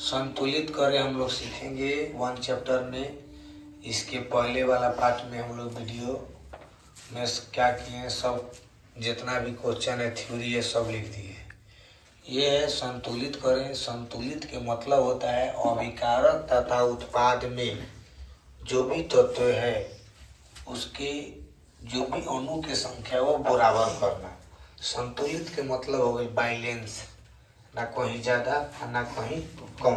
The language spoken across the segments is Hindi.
संतुलित करें हम लोग सीखेंगे 1 चैप्टर में। इसके पहले वाला पार्ट में हम लोग वीडियो में क्या किए हैं, सब जितना भी क्वेश्चन है, थ्योरी है, सब लिख दिए। ये है संतुलित करें। संतुलित के मतलब होता है अभिकारक तथा उत्पाद में जो भी तत्व है उसके जो भी अणु की संख्या वो बराबर करना। संतुलित के मतलब हो गई बैलेंस, ना कहीं ज़्यादा ना कहीं कम।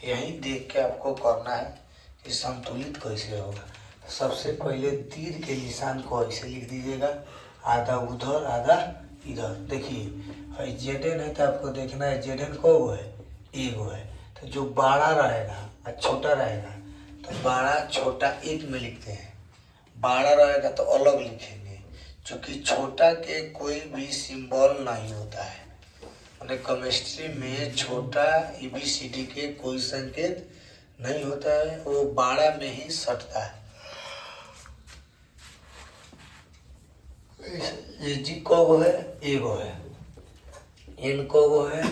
यही देख के आपको करना है कि संतुलित कैसे होगा। सबसे पहले तीर के निशान को ऐसे लिख दीजिएगा, आधा उधर आधा इधर। देखिए जेडन है तो आपको देखना है जेडन को है एगो है, तो जो बड़ा रहेगा और छोटा रहेगा तो बड़ा छोटा एक में लिखते हैं, बड़ा रहेगा तो अलग लिखेंगे, क्योंकि छोटा के कोई भी सिंबल नहीं होता है। मैंने केमिस्ट्री में छोटा ABCD के कोई संकेत नहीं होता है, वो बड़ा में ही सटता है। जी को है एगो है, एन को है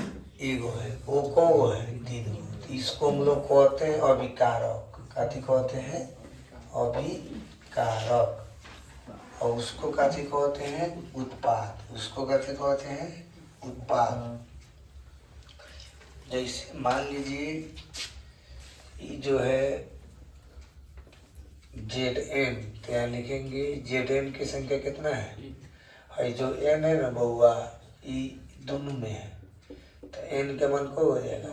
एगो है, ओ को है तीन गो। इसको हम लोग कहते हैं अभिकारक। काथी कहते हैं? अभिकारक। और उसको काथी कहते हैं? उत्पाद। उसको काथी कहते हैं? उत्पाद। जैसे मान लीजिए ये जो है Zn, तो यहाँ लिखेंगे Zn की संख्या कितना है जो n है ना बउआ, ये दोनों में है, तो n के मन को हो जाएगा,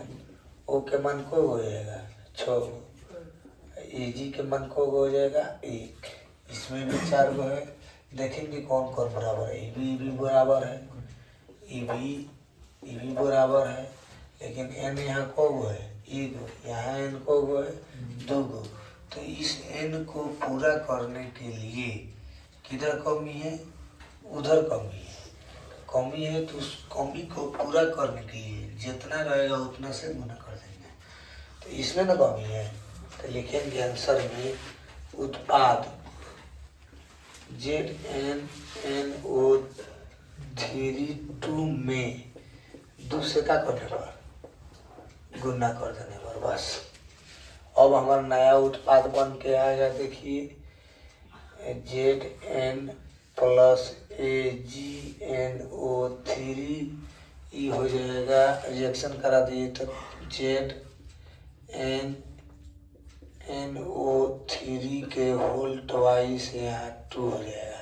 o के मन को हो जाएगा 6, Ag के मन को हो जाएगा 1। इसमें भी 4 गो है। देखेंगे कौन कौन बराबर है। ये भी बराबर है, ये भी बराबर है, लेकिन n यहाँ को है 1, यहाँ n को है 2 गो। तो इस n को पूरा करने के लिए किधर कमी है? उधर कमी है। कमी है तो उस कमी को पूरा करने के लिए जितना रहेगा उतना से गुना कर देंगे। तो इसमें ना कमी है, तो लिखेंगे आंसर में उत्पाद ZnNO32 में 2 से क्या करने पर? गुना कर देने पर। बस अब हमारा नया उत्पाद बन के आएगा। देखिए Zn प्लस AgNO3 ये हो जाएगा, रिएक्शन करा दिए तो ZnNO3 के होल ट्वाइस यहाँ 2 हो जाएगा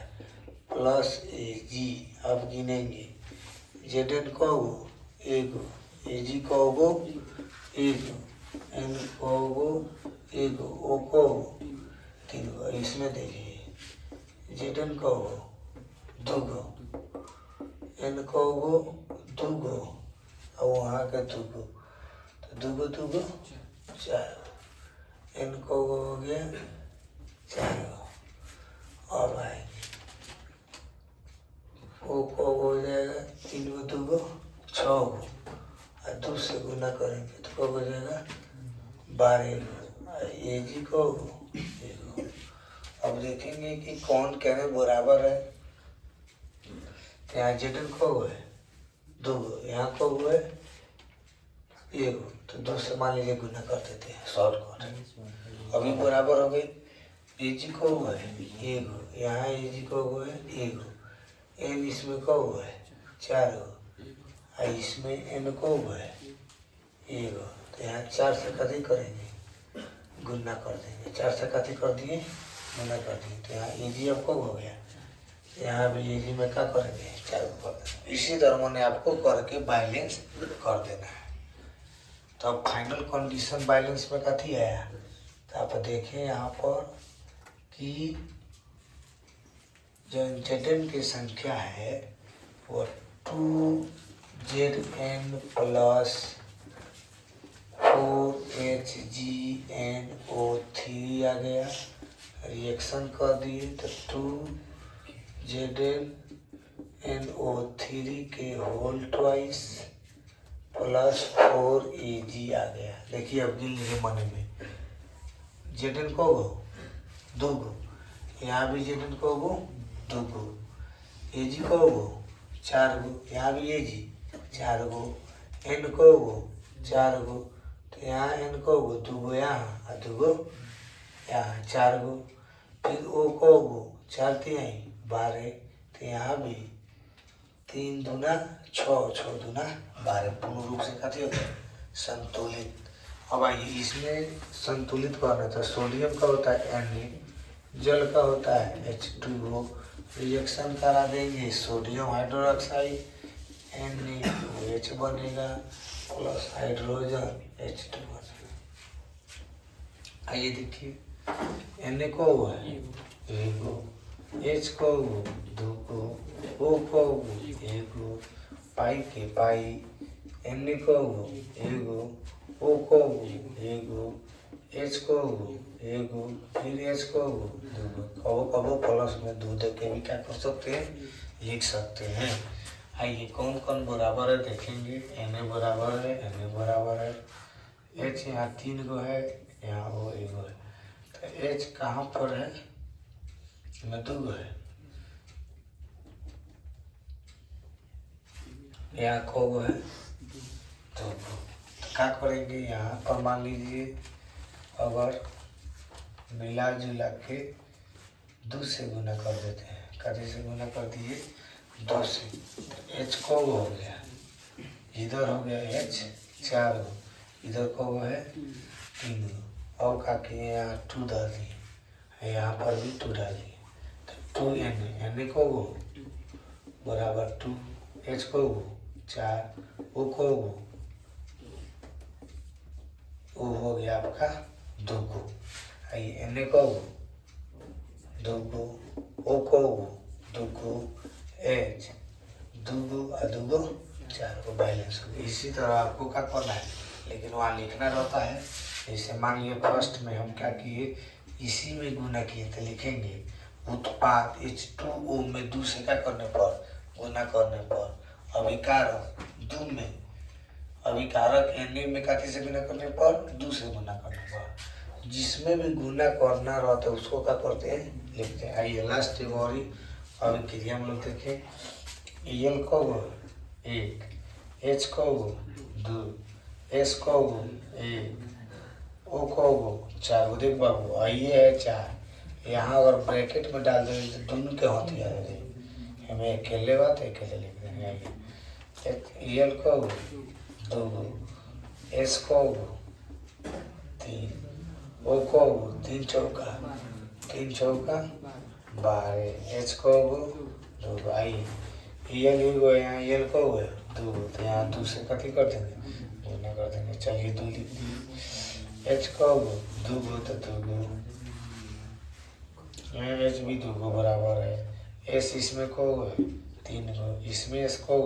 प्लस Ag। अब गिनेंगे Zn को एगो, Ag को एगो, n को एगो, o को 3 गो। इसमें देखिए Zn को 2 गो, n को 2 गो और वहाँ के 2 गो, तो 2 गो 4, n को हो गया 4 गो। और आएंगे o को हो जाएगा 3 गो 2 गो 6 गो, और 2 से गुना करेंगे तो कब हो जाएगा 12 गो। Ag को एगो। अब देखेंगे कि कौन कहने बराबर है। तो यहाँ Zn को है 2 गो, यहाँ को है एगो, तो 2 से मान लीजिए गुना कर देते हैं, शॉर्टकट। अभी बराबर हो गई। Ag को है एगो, यहाँ Ag को है एगो, n इसमें को है 4 गो, और इसमें n को है एगो, तो यहाँ 4 से कथी करेंगे? गुना कर देंगे। 4 से कथी कर दिए? गुना कर दिए। तो यहाँ Ag आपको हो गया, यहाँ भी Ag में क्या करेंगे? 4 को कर देंगे। इसी तरह मैंने आपको करके बैलेंस कर देना है। तो अब फाइनल कंडीशन बैलेंस में कथी आया, तो आप देखें यहाँ पर कि जो Zn की संख्या है वो 2Zn प्लस 4HgNO3 आ गया। रिएक्शन कर दिए तो 2ZnNO3 के होल ट्वाइस प्लस 4Ag आ गया। देखिए अब गिन लीजिए मन में, Zn को 2 गो, यहाँ भी Zn को 2 गो, Ag को 4 गो, यहाँ भी Ag 4 गो, n को 4 गो, तो यहाँ एन को गो, दूगो यहाँ और दूगो यहाँ, 4 गो। फिर ओ को गो, 4 तिहाई 12, तो यहाँ भी 3 दूना 6, 6 दूना 12, पूर्ण रूप से कथी होता है संतुलित। अब आइए इसमें संतुलित करना था। सोडियम का होता है Na, जल का होता है H2O। रिएक्शन करा देंगे, सोडियम हाइड्रोक्साइड NaOH बनेगा प्लस हाइड्रोजन H2 बनेगा। आइए देखिए, Na को है एगो, H को दूगो, O को एगो, पाई के पाई, Na को एगो, O को एगो, H को एगो, फिर H को दूगो। कबो कबो प्लस में दो दे के भी क्या कर सकते हैं, लिख सकते हैं। आइए कौन कौन बराबर है देखेंगे। Na बराबर है, Na बराबर है, H यहाँ 3 गो है, यहाँ वो एगो है, तो H कहाँ पर है, में 2 गो है, यहाँ को गो है 2 गो। तो क्या करेंगे, यहाँ पर मान लीजिए अगर मिला जुला के 2 से गुना कर देते हैं, कभी से गुना कर दिए 2 से, तो H को हो गया, इधर हो गया H 4 गो, इधर को है 3 गो, और क्या किए यहाँ 2 डाल दिए, यहाँ पर भी 2 डाल दिए, तो 2 Na को बराबर 2, H को 4, O को वो हो गया आपका 2 गो। आइए Na को 2 गो, O को 2 गो, H 2 गो और 2 गो 4 गो बैलेंस हो गया। इसी तरह आपको क्या करना है, लेकिन वहाँ लिखना रहता है। जैसे मान लिया फर्स्ट में हम क्या किए, इसी में गुना किए थे, लिखेंगे उत्पाद H2O में 2 से क्या करने पर, गुना करने पर, अभिकारक 2 में, अभिकारक Na में काथी से गुना करने पर, 2 से गुना करने पर, जिसमें भी गुना करना रहता है उसको क्या करते हैं, लिखते हैं। आइए लास्ट एक और अभिक्रिया हम लोग देखें। L को 1, H को 2, S को 1, O को 4 गो। देख बाबू आइए है 4, यहाँ अगर ब्रैकेट में डाल देंगे तो दोनों के हाथ आ जाए, हमें अकेले बात अकेले लिख देंगे। आइए L को 2 गो, S को 3, O को 3 चौका 12, H को 2 गो। आइए L गो, यहाँ L को 2 गो, तो यहाँ 2 से कथी कर देंगे, गुना कर देंगे। चलिए 2 लिख दिए, H को 2 गो तो 2 गो, यहाँ H भी 2 गो बराबर है। S इसमें को 3 गो, इसमें S को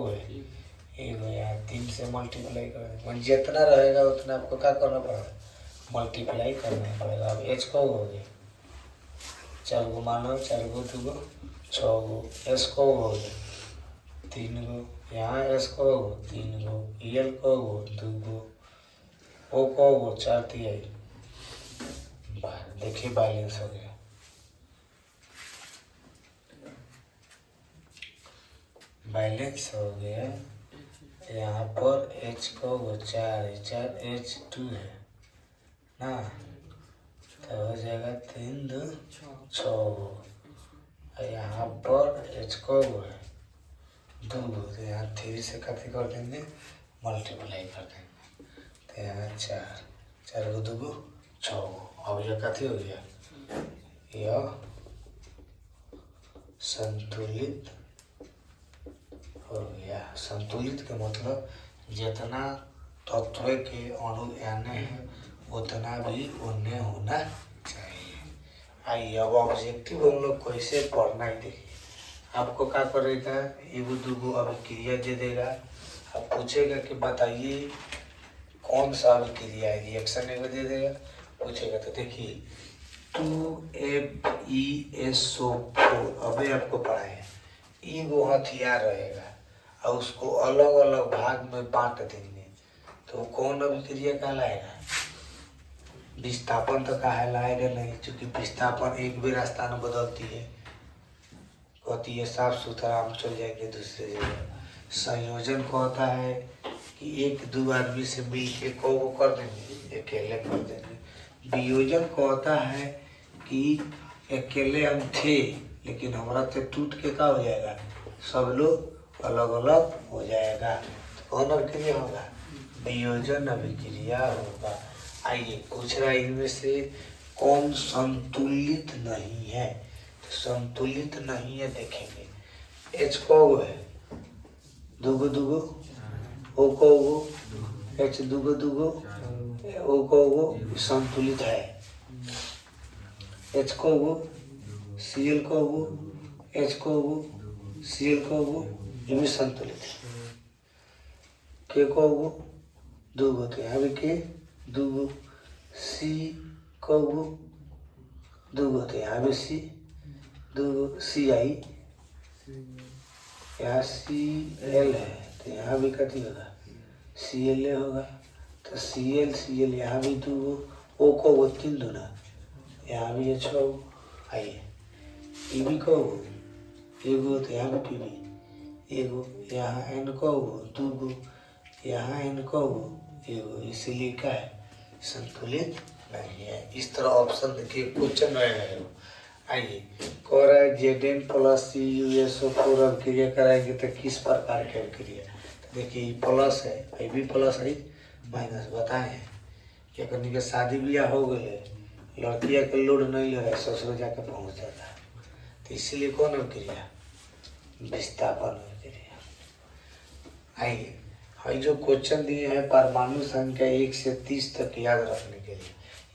एगो, यहाँ 3 से मल्टीप्लाई कर देंगे। जितना रहेगा उतना आपको क्या करना पड़ेगा, मल्टीप्लाई करना पड़ेगा। अब H को हो गया 4 गो, मानो 4 गो 2 गो 6 गो, S को हो गया 3 गो, यहाँ S को 3 गो, L को 2 गो, O को 4 तिहाई 12। देखिए बैलेंस हो गया। बैलेंस हो गया। यहाँ पर H को 4 है, 4 H2 है ना, तो हो जाएगा 3 2 6 गो। यहाँ पर H को है 2 गो, तो यहाँ 3 से कथी कर देंगे, मल्टीप्लाई कर देंगे, तो यहाँ 4 गो 2 गो 6 गो। अब यह कथी हो गया, यह संतुलित हो गया। संतुलित के मतलब जितना तत्व के अणु Na है उतना भी उनने होना चाहिए। आइए अब ऑब्जेक्टिव हम लोग कैसे पढ़ना है देखिए। आपको क्या करेगा, एगो दूगो अभिक्रिया दे देगा, अब पूछेगा कि बताइए कौन सा अभिक्रिया है, रिएक्शन एगो दे देगा, पूछेगा। तो देखिए 2FeSO4 अभी आपको पढ़ाए हैं, एगो हथियार रहेगा और उसको अलग अलग भाग में बांट देंगे, तो कौन अभिक्रिया कहलाएगा, विस्थापन तो कहलाएगा नहीं, क्योंकि विस्थापन एक भी रास्ता न बदलती है, कहती है साफ सुथरा हम चल जाएंगे दूसरे जगह। संयोजन को होता है कि एक दो आदमी से मिल के को कर देंगे, अकेले कर देंगे। वियोजन कहता है कि अकेले हम थे लेकिन हमारा तो टूट के क्या हो जाएगा, सब लोग अलग अलग हो जाएगा। तो कौन अभिक्रिया होगा, वियोजन अभिक्रिया होगा। आइए पूछ रहा है इनमें से कौन संतुलित नहीं है। तो संतुलित नहीं है देखेंगे, एच को है दुगो दुगो, ओ को एच दुगो दुगो, ओ को संतुलित है। एच को सी एल को एच को सी एल को ये भी संतुलित है। के को दुगो, तो यहाँ भी के दुगो, सी को दुगो, तो यहाँ भी सी दुगो, सी आई, यहाँ सी एल है तो यहाँ भी कथी होगा, सी एल होगा। तो सी एल यहाँ भी दुगो, ओ को तीन दूना, यहाँ भी ये छो। आइए ई भी को एगो, तो यहाँ भी पी भी एगो, यहाँ एन को दुगो, यहाँ एन को एगो, इसीलिए क्या है, संतुलित नहीं है। इस तरह ऑप्शन देखिए क्वेश्चन रहेगा। आइए कह रहा है जेड प्लस सी यू एस ओ 4 अभिक्रिया कराएंगे तो किस प्रकार की अभिक्रिया। तो देखिए प्लस है, ये भी प्लस है, माइनस बताए हैं क्या करने के शादी ब्याह हो गए, लड़किया के लोड नहीं ले रहा है, ससुर जाके पहुंच जाता है। तो इसीलिए कौन अभिक्रिया, विस्थापन अभिक्रिया। आइए हई जो क्वेश्चन दिए हैं परमाणु संख्या 1 से 30 तक याद रखने के लिए,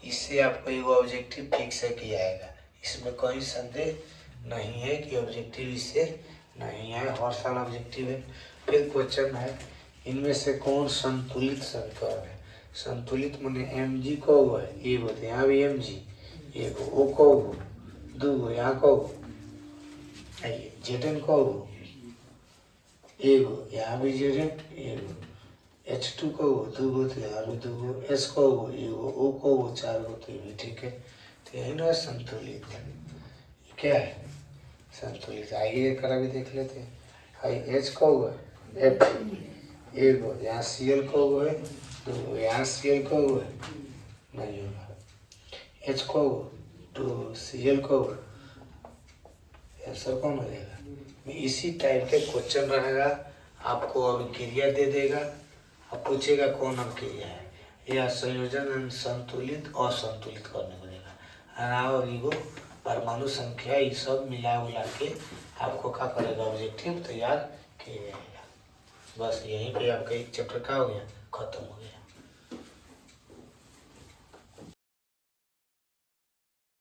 इससे आपको एक ऑब्जेक्टिव फिक्स है किया जाएगा। इसमें कोई संदेह नहीं है कि ऑब्जेक्टिव इससे नहीं है, हर साल ऑब्जेक्टिव है। फिर क्वेश्चन है इनमें से कौन संतुलित समीकरण है। संतुलित माने एम जी को है, ये बोलते यहाँ भी एम जी एगो, ओ को दुगो, यहाँ को आइए जेड एन को एगो, यहाँ भी जेड एन एगो, एच टू को दुगो, तो यहाँ भी दुगो, एस को एगो, ओ को चार गो, तो ये भी ठीक है। तो यही ना संतुलित क्या है, संतुलित। आइए एक भी देख लेते हैं। हाई एच को एफ एगो, यहाँ सी एल को है दो, यहाँ सी एल को है नहीं होगा, एच को टू, सी एल को आंसर कौन हो जाएगा। इसी टाइप के क्वेश्चन रहेगा, आपको अभिक्रिया दे देगा, अब पूछेगा कौन अभिक्रिया है, या संयोजन संतुलित असंतुलित करने को देगा। अनाव और परमाणु संख्या ये सब मिला उला के आपको क्या करेगा, ऑब्जेक्टिव तैयार किया जाएगा। बस यहीं पे आपका एक चैप्टर का हो गया, खत्म हो गया।